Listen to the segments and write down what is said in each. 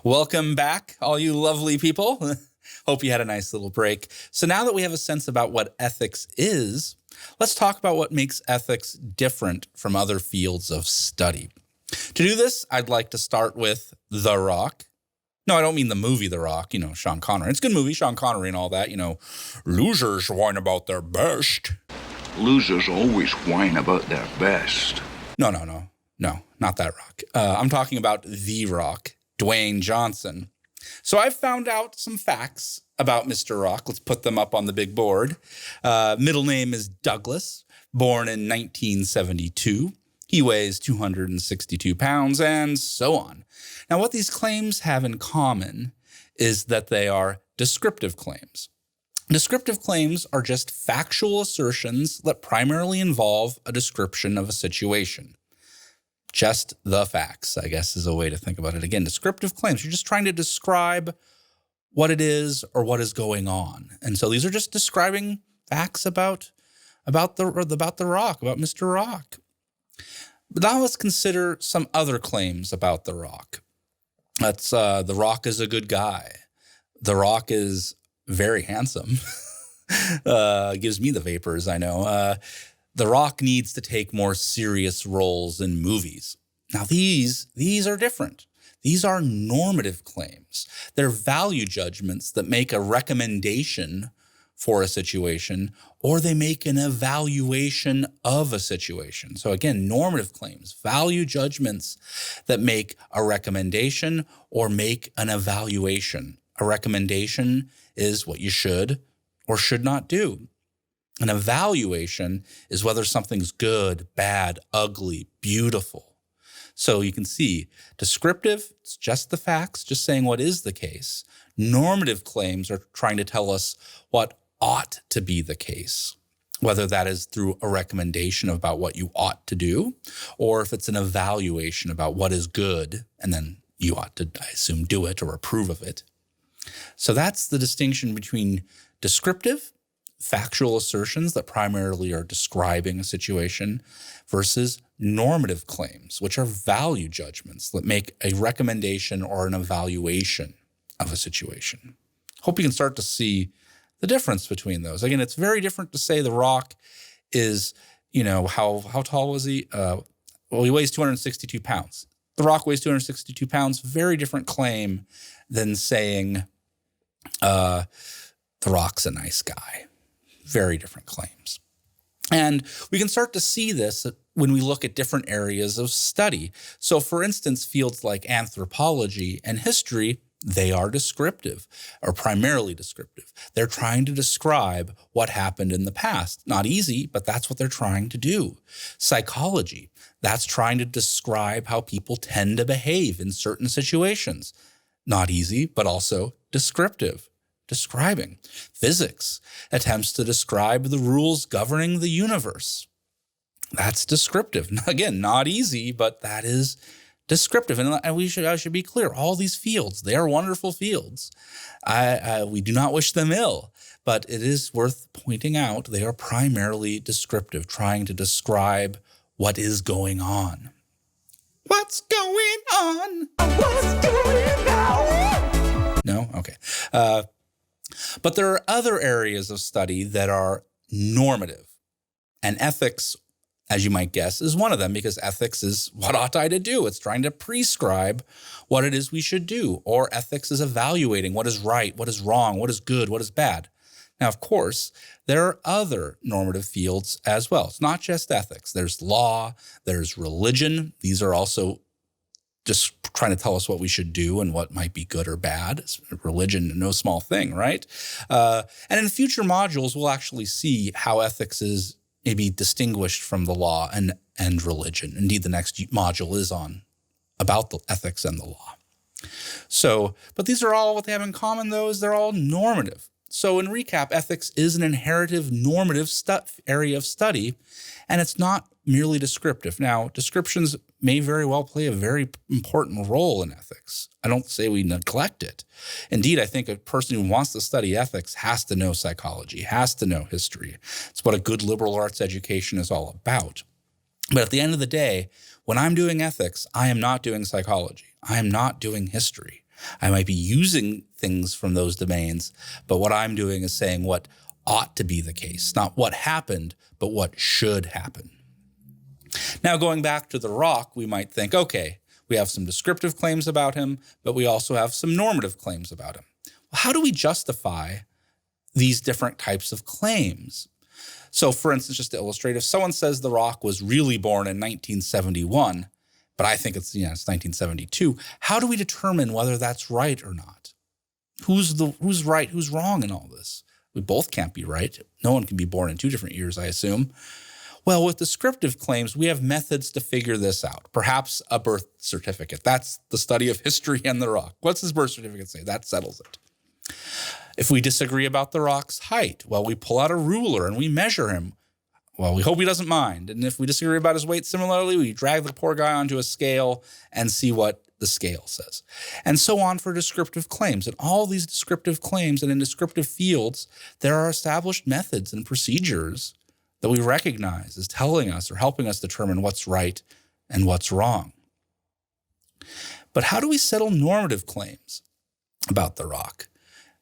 Welcome back, all you lovely people. Hope you had a nice little break. So now that we have a sense about what ethics is, let's talk about what makes ethics different from other fields of study. To do this, I'd like to start with The Rock. No, I don't mean the movie The Rock, Sean Connery. It's a good movie, Sean Connery and all that, losers whine about their best. Losers always whine about their best. No, not that Rock. I'm talking about The Rock, Dwayne Johnson. So I've found out some facts about Mr. Rock. Let's put them up on the big board. Middle name is Douglas, born in 1972. He weighs 262 pounds, and so on. Now, what these claims have in common is that they are descriptive claims. Descriptive claims are just factual assertions that primarily involve a description of a situation. Just the facts, I guess, is a way to think about it. Again, descriptive claims, you're just trying to describe what it is or what is going on. And so these are just describing facts about the Rock, about Mr. Rock. But now let's consider some other claims about The Rock. That's The Rock is a good guy. The Rock is very handsome. Gives me the vapors, I know. The Rock needs to take more serious roles in movies. Now, these are different. These are normative claims. They're value judgments that make a recommendation for a situation, or they make an evaluation of a situation. So again, normative claims, value judgments that make a recommendation or make an evaluation. A recommendation is what you should or should not do. An evaluation is whether something's good, bad, ugly, beautiful. So you can see descriptive, it's just the facts, just saying what is the case. Normative claims are trying to tell us what ought to be the case, whether that is through a recommendation about what you ought to do, or if it's an evaluation about what is good, and then you ought to, I assume, do it or approve of it. So that's the distinction between descriptive, factual assertions that primarily are describing a situation, versus normative claims, which are value judgments that make a recommendation or an evaluation of a situation. Hope you can start to see the difference between those. Again, it's very different to say The Rock is, how tall was he? He weighs 262 pounds. The Rock weighs 262 pounds. Very different claim than saying The Rock's a nice guy. Very different claims. And we can start to see this when we look at different areas of study. So for instance, fields like anthropology and history, they are descriptive, or primarily descriptive. They're trying to describe what happened in the past. Not easy, but that's what they're trying to do. Psychology, that's trying to describe how people tend to behave in certain situations. Not easy, but also descriptive. Describing. Physics attempts to describe the rules governing the universe. That's descriptive. Again, not easy, but that is descriptive. And I should be clear, all these fields, they are wonderful fields. We do not wish them ill, but it is worth pointing out they are primarily descriptive, trying to describe what is going on. What's going on? What's going on? No? Okay. But there are other areas of study that are normative, and ethics, as you might guess, is one of them, because ethics is what ought I to do. It's trying to prescribe what it is we should do, or ethics is evaluating what is right, what is wrong, what is good, what is bad. Now, of course, there are other normative fields as well. It's not just ethics. There's law, there's religion. These are also just trying to tell us what we should do and what might be good or bad. Religion, no small thing, right? And in future modules, we'll actually see how ethics is maybe distinguished from the law and religion. Indeed, the next module is on about the ethics and the law. So, but these are all, what they have in common, though, is they're all normative. So in recap, ethics is an inheritive normative area of study, and it's not merely descriptive. Now, descriptions may very well play a very important role in ethics. I don't say we neglect it. Indeed, I think a person who wants to study ethics has to know psychology, has to know history. It's what a good liberal arts education is all about. But at the end of the day, when I'm doing ethics, I am not doing psychology. I am not doing history. I might be using things from those domains, but what I'm doing is saying what ought to be the case, not what happened, but what should happen. Now, going back to the rock, we might think, okay, we have some descriptive claims about him, but we also have some normative claims about him. Well, how do we justify these different types of claims? So, for instance, just to illustrate, if someone says the rock was really born in 1971, but I think it's 1972, how do we determine whether that's right or not? Who's right, who's wrong in all this? We both can't be right. No one can be born in 2 different years, I assume. Well, with descriptive claims, we have methods to figure this out. Perhaps a birth certificate. That's the study of history and the rock. What's his birth certificate say? That settles it. If we disagree about the rock's height, well, we pull out a ruler and we measure him. Well, we hope he doesn't mind. And if we disagree about his weight, similarly, we drag the poor guy onto a scale and see what the scale says. And so on for descriptive claims. And all these descriptive claims and in descriptive fields, there are established methods and procedures that we recognize as telling us or helping us determine what's right and what's wrong. But how do we settle normative claims about the rock?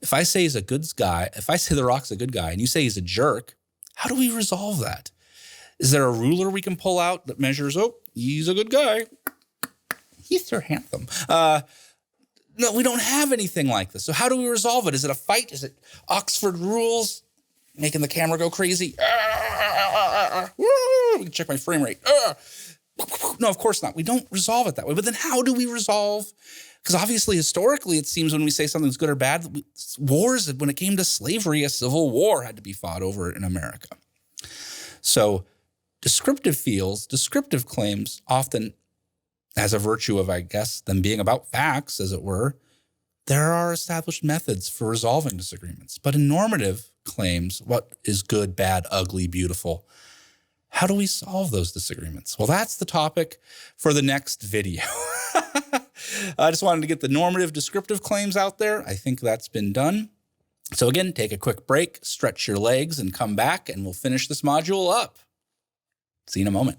If I say he's a good guy, if I say the rock's a good guy and you say he's a jerk, how do we resolve that? Is there a ruler we can pull out that measures, oh, he's a good guy? He's so handsome. No, we don't have anything like this. So how do we resolve it? Is it a fight? Is it Oxford rules? Making the camera go crazy? We can check my frame rate. No, of course not. We don't resolve it that way. But then how do we resolve? Because obviously, historically, it seems when we say something's good or bad, wars, when it came to slavery, a civil war had to be fought over in America. So descriptive fields, descriptive claims, often as a virtue of, I guess, them being about facts, as it were, there are established methods for resolving disagreements. But in normative claims, what is good, bad, ugly, beautiful? How do we solve those disagreements? Well, that's the topic for the next video. I just wanted to get the normative descriptive claims out there. I think that's been done. So again, take a quick break, stretch your legs, and come back, and we'll finish this module up. See you in a moment.